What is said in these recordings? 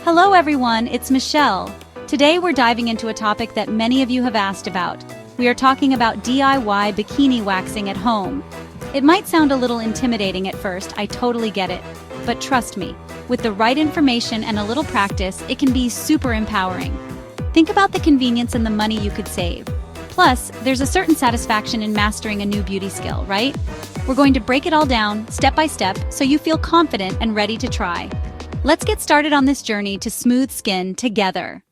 Hello everyone, it's Michelle. Today we're diving into a topic that many of you have asked about. We are talking about DIY bikini waxing at home. It might sound a little intimidating at first, I totally get it. But trust me, with the right information and a little practice, it can be super empowering. Think about the convenience and the money you could save. Plus, there's a certain satisfaction in mastering a new beauty skill, right? We're going to break it all down, step by step, so you feel confident and ready to try. Let's get started on this journey to smooth skin together.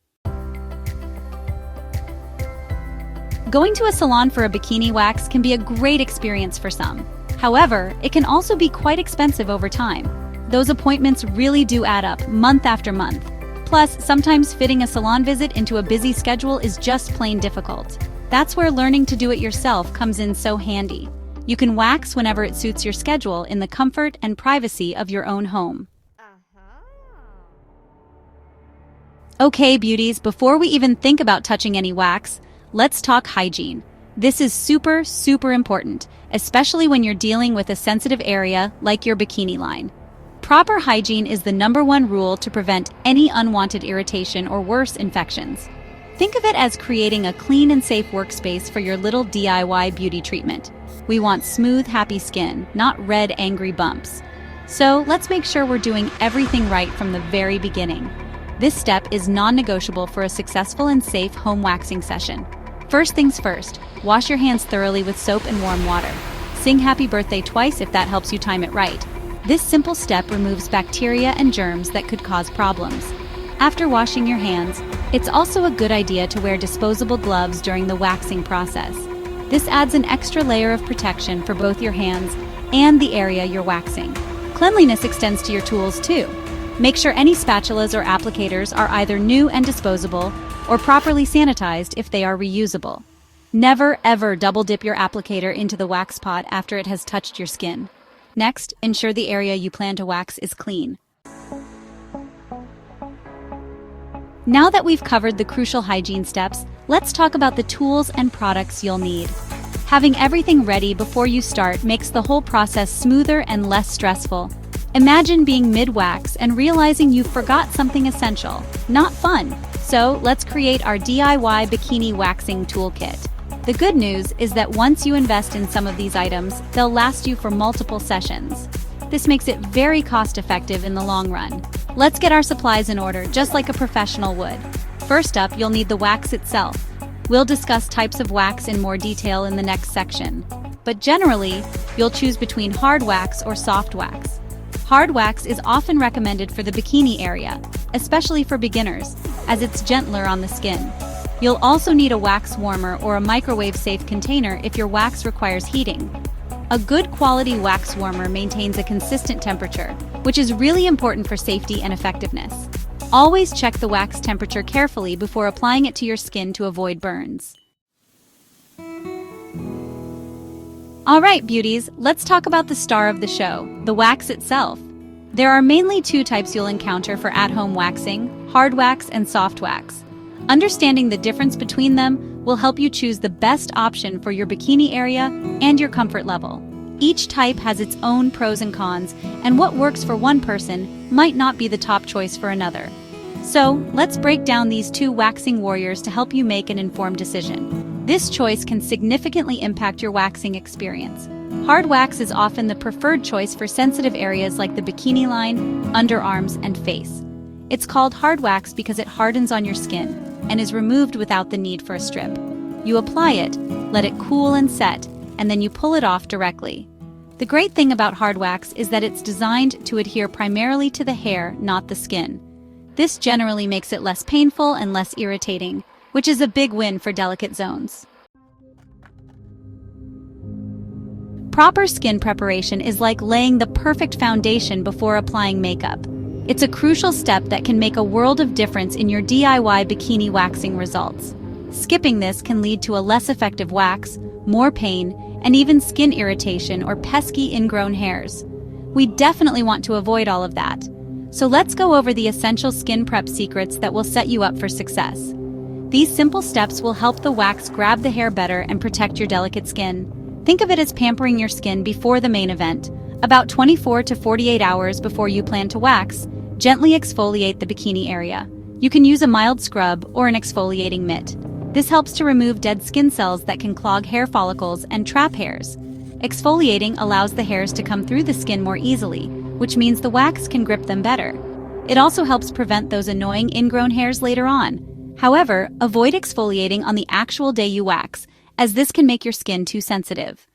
Going to a salon for a bikini wax can be a great experience for some. However, it can also be quite expensive over time. Those appointments really do add up month after month. Plus, sometimes fitting a salon visit into a busy schedule is just plain difficult. That's where learning to do it yourself comes in so handy. You can wax whenever it suits your schedule in the comfort and privacy of your own home. Okay, beauties, before we even think about touching any wax, let's talk hygiene. This is super important, especially when you're dealing with a sensitive area like your bikini line. Proper hygiene is the #1 rule to prevent any unwanted irritation or worse, infections. Think of it as creating a clean and safe workspace for your little DIY beauty treatment. We want smooth, happy skin, not red, angry bumps. So let's make sure we're doing everything right from the very beginning. This step is non-negotiable for a successful and safe home waxing session. First things first, wash your hands thoroughly with soap and warm water. Sing happy birthday twice if that helps you time it right. This simple step removes bacteria and germs that could cause problems. After washing your hands, it's also a good idea to wear disposable gloves during the waxing process. This adds an extra layer of protection for both your hands and the area you're waxing. Cleanliness extends to your tools too. Make sure any spatulas or applicators are either new and disposable or properly sanitized if they are reusable. Never ever double dip your applicator into the wax pot after it has touched your skin. Next, ensure the area you plan to wax is clean. Now that we've covered the crucial hygiene steps, let's talk about the tools and products you'll need. Having everything ready before you start makes the whole process smoother and less stressful. Imagine being mid-wax and realizing you forgot something essential. Not fun. So let's create our DIY bikini waxing toolkit. The good news is that once you invest in some of these items, they'll last you for multiple sessions. This makes it very cost-effective in the long run. Let's get our supplies in order, just like a professional would. First up, you'll need the wax itself. We'll discuss types of wax in more detail in the next section. But generally, you'll choose between hard wax or soft wax. Hard wax is often recommended for the bikini area, especially for beginners, as it's gentler on the skin. You'll also need a wax warmer or a microwave-safe container if your wax requires heating. A good quality wax warmer maintains a consistent temperature, which is really important for safety and effectiveness. Always check the wax temperature carefully before applying it to your skin to avoid burns. All right, beauties, let's talk about the star of the show, the wax itself. There are mainly two types you'll encounter for at-home waxing, hard wax and soft wax. Understanding the difference between them will help you choose the best option for your bikini area and your comfort level. Each type has its own pros and cons, and what works for one person might not be the top choice for another. So, let's break down these two waxing warriors to help you make an informed decision. This choice can significantly impact your waxing experience. Hard wax is often the preferred choice for sensitive areas like the bikini line, underarms, and face. It's called hard wax because it hardens on your skin and is removed without the need for a strip. You apply it, let it cool and set, and then you pull it off directly. The great thing about hard wax is that it's designed to adhere primarily to the hair, not the skin. This generally makes it less painful and less irritating, which is a big win for delicate zones. Proper skin preparation is like laying the perfect foundation before applying makeup. It's a crucial step that can make a world of difference in your DIY bikini waxing results. Skipping this can lead to a less effective wax, more pain, and even skin irritation or pesky ingrown hairs. We definitely want to avoid all of that. So let's go over the essential skin prep secrets that will set you up for success. These simple steps will help the wax grab the hair better and protect your delicate skin. Think of it as pampering your skin before the main event. About 24 to 48 hours before you plan to wax, Gently exfoliate the bikini area. You can use a mild scrub or an exfoliating mitt. This helps to remove dead skin cells that can clog hair follicles and trap hairs. Exfoliating allows the hairs to come through the skin more easily, which means the wax can grip them better. It also helps prevent those annoying ingrown hairs later on. However, avoid exfoliating on the actual day you wax, as this can make your skin too sensitive.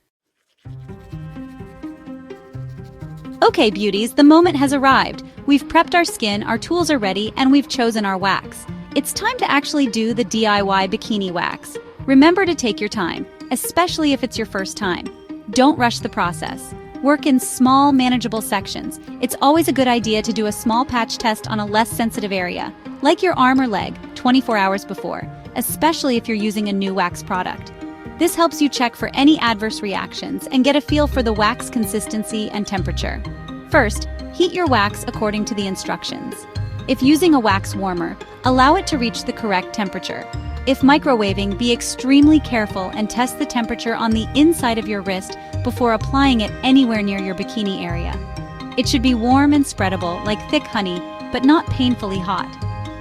Okay, beauties, the moment has arrived. We've prepped our skin, our tools are ready, and we've chosen our wax. It's time to actually do the DIY bikini wax. Remember to take your time, especially if it's your first time. Don't rush the process. Work in small, manageable sections. It's always a good idea to do a small patch test on a less sensitive area, like your arm or leg, 24 hours before, especially if you're using a new wax product. This helps you check for any adverse reactions and get a feel for the wax consistency and temperature. First, heat your wax according to the instructions. If using a wax warmer, allow it to reach the correct temperature. If microwaving, be extremely careful and test the temperature on the inside of your wrist before applying it anywhere near your bikini area. It should be warm and spreadable, like thick honey, but not painfully hot.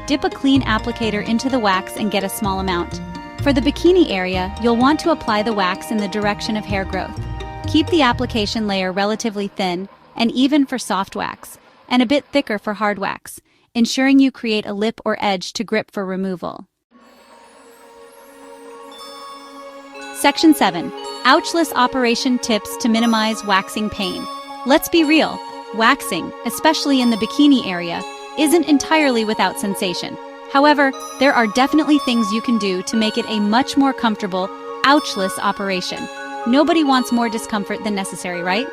Dip a clean applicator into the wax and get a small amount. For the bikini area, you'll want to apply the wax in the direction of hair growth. Keep the application layer relatively thin and even for soft wax, and a bit thicker for hard wax, ensuring you create a lip or edge to grip for removal. Section 7. Ouchless operation tips to minimize waxing pain. Let's be real, waxing, especially in the bikini area, isn't entirely without sensation. However, there are definitely things you can do to make it a much more comfortable, ouchless operation. Nobody wants more discomfort than necessary, right?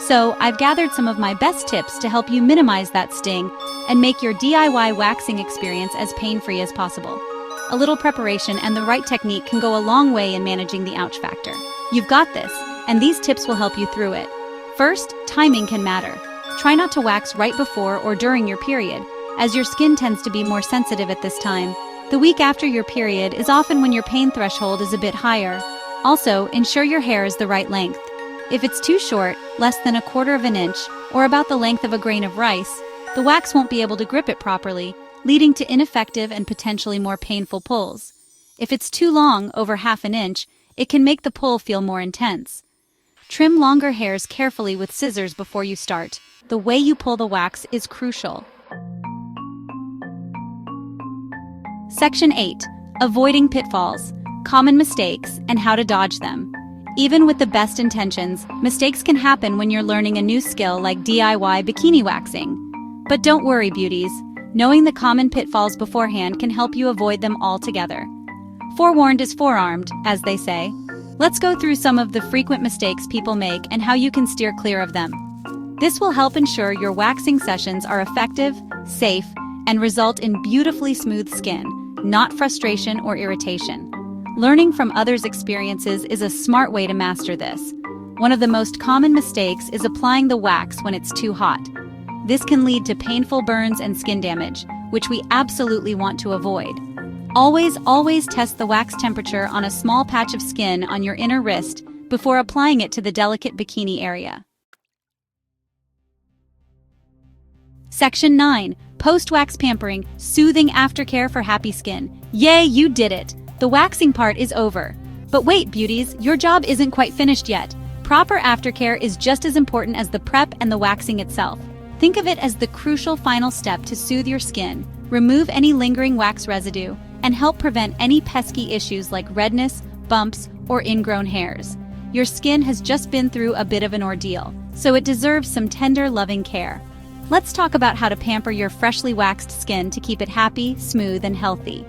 So, I've gathered some of my best tips to help you minimize that sting and make your DIY waxing experience as pain-free as possible. A little preparation and the right technique can go a long way in managing the ouch factor. You've got this, and these tips will help you through it. First, timing can matter. Try not to wax right before or during your period, as your skin tends to be more sensitive at this time. The week after your period is often when your pain threshold is a bit higher. Also, ensure your hair is the right length. If it's too short, less than 1/4 of an inch, or about the length of a grain of rice, the wax won't be able to grip it properly, leading to ineffective and potentially more painful pulls. If it's too long, over 1/2 inch, it can make the pull feel more intense. Trim longer hairs carefully with scissors before you start. The way you pull the wax is crucial. Section 8. Avoiding pitfalls, common mistakes, and how to dodge them. Even with the best intentions, mistakes can happen when you're learning a new skill like DIY bikini waxing. But don't worry, beauties. Knowing the common pitfalls beforehand can help you avoid them altogether. Forewarned is forearmed, as they say. Let's go through some of the frequent mistakes people make and how you can steer clear of them. This will help ensure your waxing sessions are effective, safe, and result in beautifully smooth skin, not frustration or irritation. Learning from others' experiences is a smart way to master this. One of the most common mistakes is applying the wax when it's too hot. This can lead to painful burns and skin damage, which we absolutely want to avoid. Always test the wax temperature on a small patch of skin on your inner wrist before applying it to the delicate bikini area. Section 9. Post-wax pampering, soothing aftercare for happy skin. Yay, you did it! The waxing part is over. But wait, beauties, your job isn't quite finished yet. Proper aftercare is just as important as the prep and the waxing itself. Think of it as the crucial final step to soothe your skin, remove any lingering wax residue, and help prevent any pesky issues like redness, bumps, or ingrown hairs. Your skin has just been through a bit of an ordeal, so it deserves some tender, loving care. Let's talk about how to pamper your freshly waxed skin to keep it happy, smooth, and healthy.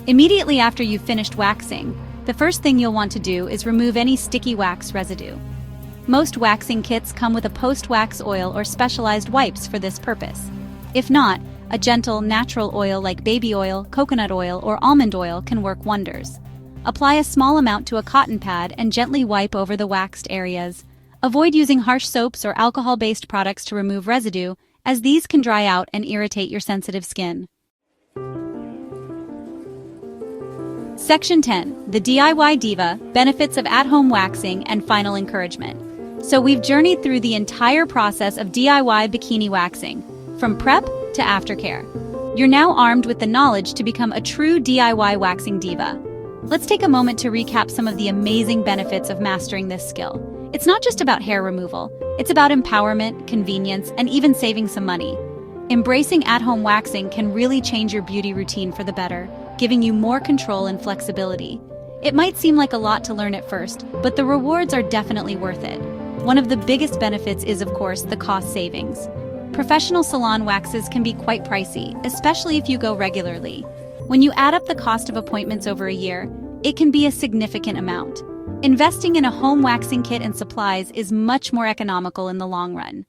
Immediately after you've finished waxing, the first thing you'll want to do is remove any sticky wax residue. Most waxing kits come with a post-wax oil or specialized wipes for this purpose. If not, a gentle, natural oil like baby oil, coconut oil, or almond oil can work wonders. Apply a small amount to a cotton pad and gently wipe over the waxed areas. Avoid using harsh soaps or alcohol-based products to remove residue, as these can dry out and irritate your sensitive skin. Section 10. The DIY Diva, Benefits of At-Home Waxing and Final Encouragement. So we've journeyed through the entire process of DIY bikini waxing, from prep to Aftercare. You're now armed with the knowledge to become a true DIY waxing diva. Let's take a moment to recap some of the amazing benefits of mastering this skill. It's not just about hair removal, it's about empowerment, convenience, and even saving some money. Embracing at-home waxing can really change your beauty routine for the better, giving you more control and flexibility. It might seem like a lot to learn at first, but the rewards are definitely worth it. One of the biggest benefits is, of course, the cost savings. Professional salon waxes can be quite pricey, especially if you go regularly. When you add up the cost of appointments over a year, it can be a significant amount. Investing in a home waxing kit and supplies is much more economical in the long run.